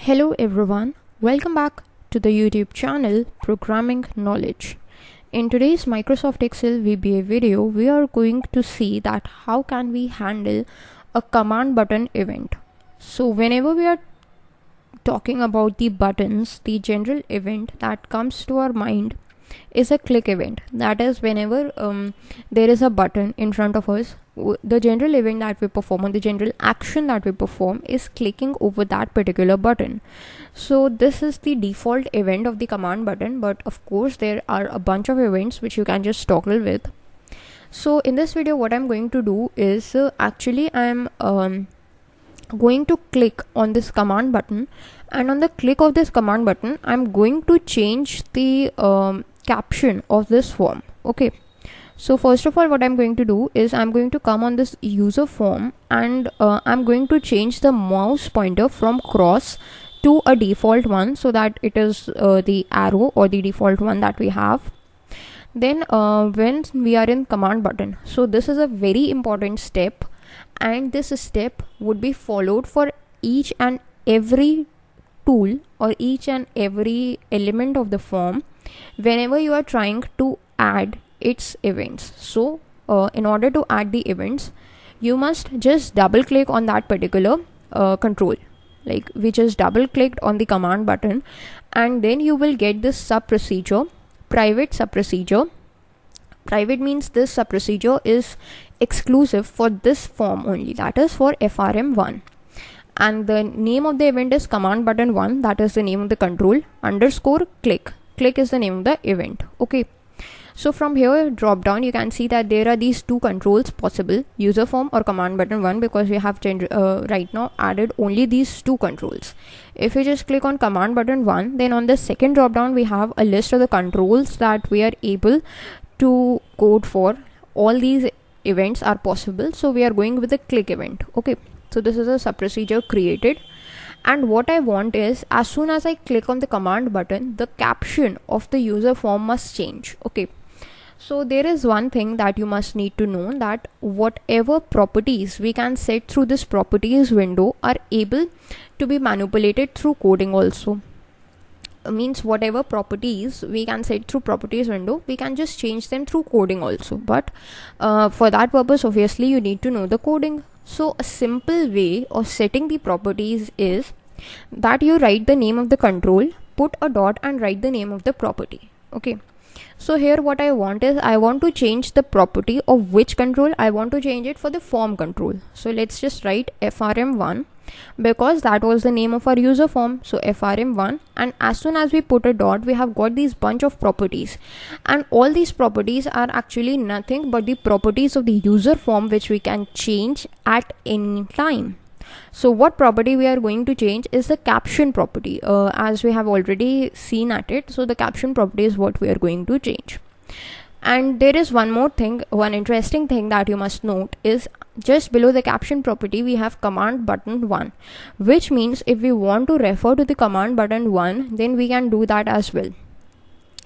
Hello everyone, welcome back to the YouTube channel Programming Knowledge. In today's Microsoft Excel VBA video, we are going to see that how can we handle a command button event. So whenever we are talking about the buttons, the general event that comes to our mind is a click event. That is whenever there is a button in front of us, the general event that we perform, or the general action that we perform, is clicking over that particular button. So this is the default event of the command button, but of course there are a bunch of events which you can just toggle with. So in this video what I'm going to do is actually I'm going to click on this command button, and on the click of this command button I'm going to change the caption of this form. Okay, so first of all what I'm going to do is I'm going to come on this user form, and I'm going to change the mouse pointer from cross to a default one, so that it is the arrow or the default one that we have. Then when we are in command button, so this is a very important step, and this step would be followed for each and every tool or each and every element of the form whenever you are trying to add its events. So in order to add the events, you must just double click on that particular control. Like we just double clicked on the command button, and then you will get this sub procedure, private sub procedure. Private means this sub procedure is exclusive for this form only, that is for FRM1, and the name of the event is command button 1, that is the name of the control, underscore click. Click is the name of the event. Okay, so from here drop down you can see that there are these two controls possible, user form or command button 1, because we have right now added only these two controls. If you just click on command button 1, then on the second drop down we have a list of the controls that we are able to code for. All these events are possible, so we are going with the click event. Okay, so this is a sub procedure created, and what I want is as soon as I click on the command button, the caption of the user form must change. Okay, so there is one thing that you must need to know, that whatever properties we can set through this properties window are able to be manipulated through coding also. Means whatever properties we can set through properties window, we can just change them through coding also, but for that purpose obviously you need to know the coding. So a simple way of setting the properties is that you write the name of the control, put a dot and write the name of the property. Okay, so here what I want is I want to change the property of which control. I want to change it for the form control. So let's just write FRM1, because that was the name of our user form. So FRM1, and as soon as we put a dot, we have got these bunch of properties, and all these properties are actually nothing but the properties of the user form which we can change at any time. So what property we are going to change is the caption property, as we have already seen at it. So the caption property is what we are going to change. And there is one more thing, one interesting thing that you must note is just below the caption property we have command button 1, which means if we want to refer to the command button 1, then we can do that as well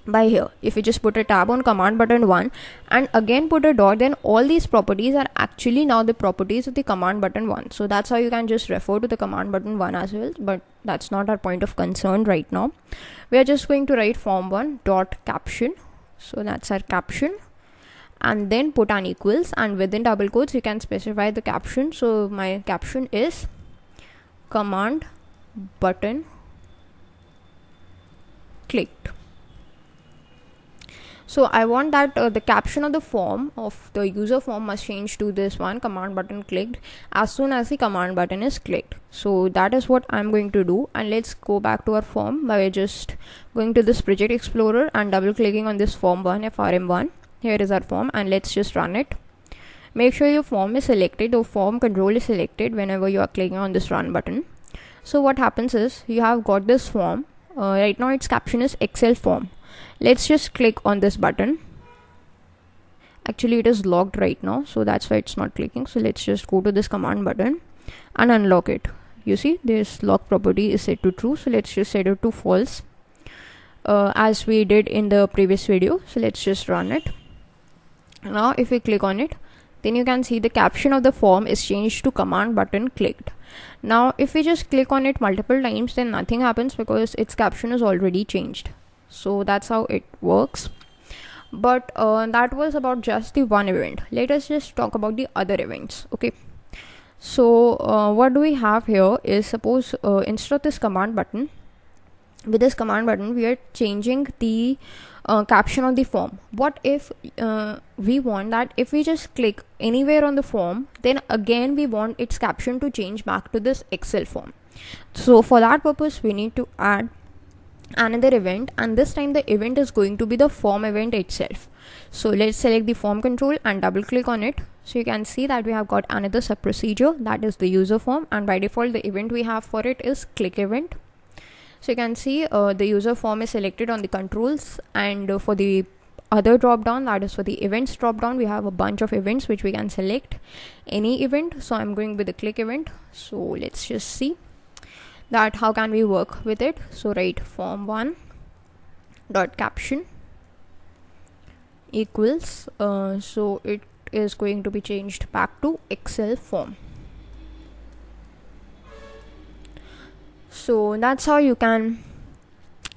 by here. If you just put a tab on command button 1 and again put a dot, then all these properties are actually now the properties of the command button 1. So that's how you can just refer to the command button 1 as well, but that's not our point of concern right now. We are just going to write form1 dot caption. So that's our caption, and then put an equals, and within double quotes you can specify the caption. So my caption is command button clicked. So I want that the caption of the form of the user form must change to this one, command button clicked, as soon as the command button is clicked. So that is what I'm going to do, and let's go back to our form by just going to this project explorer and double clicking on this form 1, FRM1. Here is our form, and let's just run it. Make sure your form is selected or form control is selected whenever you are clicking on this run button. So what happens is you have got this form. Right now its caption is Excel form. Let's just click on this button. Actually it is locked right now, so that's why it's not clicking. So let's just go to this command button and unlock it. You see this lock property is set to true, so let's just set it to false, as we did in the previous video. So let's just run it. Now if we click on it, then you can see the caption of the form is changed to command button clicked. Now if we just click on it multiple times, then nothing happens because its caption is already changed. So that's how it works. But that was about just the one event. Let us just talk about the other events. Okay, so what do we have here is, suppose instead of this command button, with this command button we are changing the caption of the form. What if we want that if we just click anywhere on the form, then again we want its caption to change back to this Excel form? So for that purpose we need to add another event, and this time the event is going to be the form event itself. So let's select the form control and double click on it. So you can see that we have got another sub procedure, that is the user form, and by default the event we have for it is click event. So you can see the user form is selected on the controls, and for the other drop down, that is for the events drop down, we have a bunch of events which we can select any event. So I'm going with the click event. So let's just see that how can we work with it. So write form1 dot caption equals so it is going to be changed back to Excel form. So that's how you can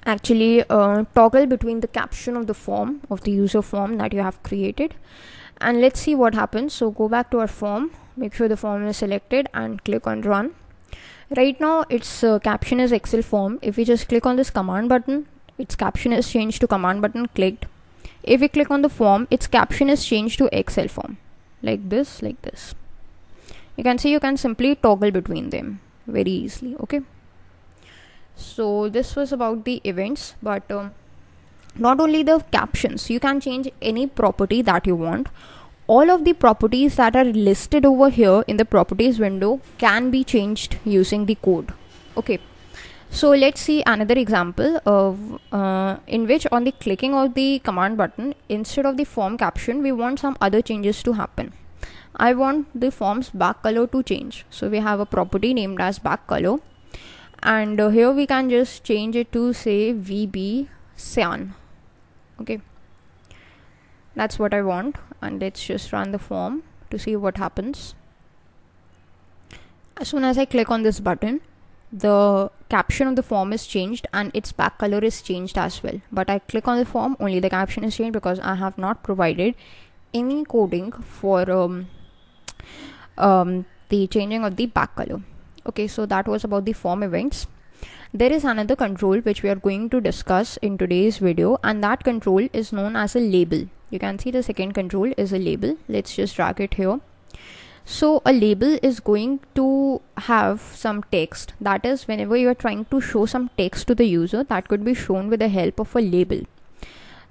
actually toggle between the caption of the form, of the user form that you have created. And let's see what happens. So go back to our form, make sure the form is selected and click on run. Right now its caption is Excel form. If we just click on this command button, its caption is changed to command button clicked. If we click on the form, its caption is changed to Excel form, like this, like this. You can see you can simply toggle between them very easily. Okay, so this was about the events, but not only the captions, you can change any property that you want. All of the properties that are listed over here in the properties window can be changed using the code. Okay, so let's see another example of in which on the clicking of the command button, instead of the form caption, we want some other changes to happen. I want the form's back color to change. So we have a property named as back color, and here we can just change it to say VB cyan. Okay, that's what I want, and let's just run the form to see what happens. As soon as I click on this button, the caption of the form is changed and its back color is changed as well. But I click on the form, only the caption is changed because I have not provided any coding for the changing of the back color. Okay, so that was about the form events. There is another control which we are going to discuss in today's video, and that control is known as a label. You can see the second control is a label. Let's just drag it here. So a label is going to have some text. That is, whenever you are trying to show some text to the user, that could be shown with the help of a label.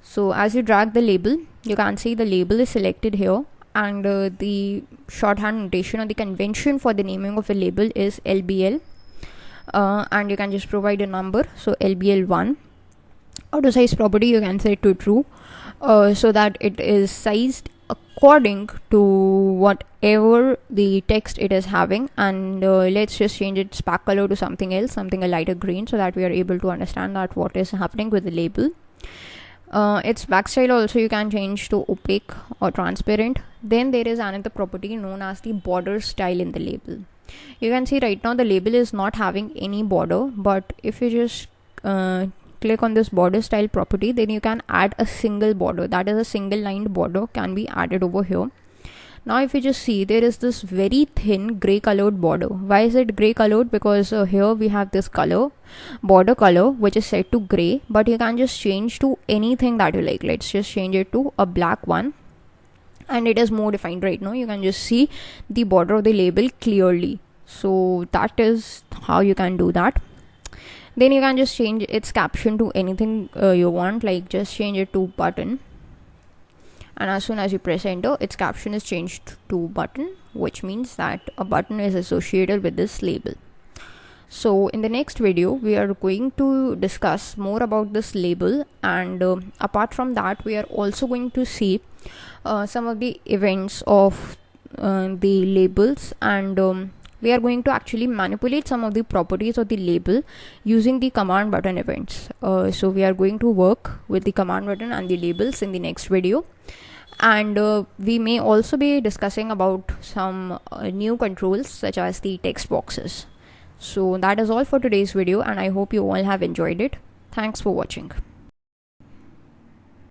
So as you drag the label, you can see the label is selected here, and the shorthand notation or the convention for the naming of a label is LBL, and you can just provide a number. So LBL1. Auto size property you can set to true, so that it is sized according to whatever the text it is having. And let's just change its back color to something else, something a lighter green, so that we are able to understand that what is happening with the label. Its back style also you can change to opaque or transparent. Then there is another property known as the border style in the label. You can see right now the label is not having any border, but if you just click on this border style property, then you can add a single border, that is a single lined border can be added over here. Now if you just see, there is this very thin gray colored border. Why is it gray colored? Because here we have this color, border color, which is set to gray, but you can just change to anything that you like. Let's just change it to a black one, and it is more defined right now. You can just see the border of the label clearly. So that is how you can do that. Then you can just change its caption to anything you want, like just change it to button, and as soon as you press enter, its caption is changed to button, which means that a button is associated with this label. So in the next video we are going to discuss more about this label, and apart from that we are also going to see some of the events of the labels, and we are going to actually manipulate some of the properties of the label using the command button events. So we are going to work with the command button and the labels in the next video. and we may also be discussing about some new controls such as the text boxes. So that is all for today's video, and I hope you all have enjoyed it. Thanks for watching.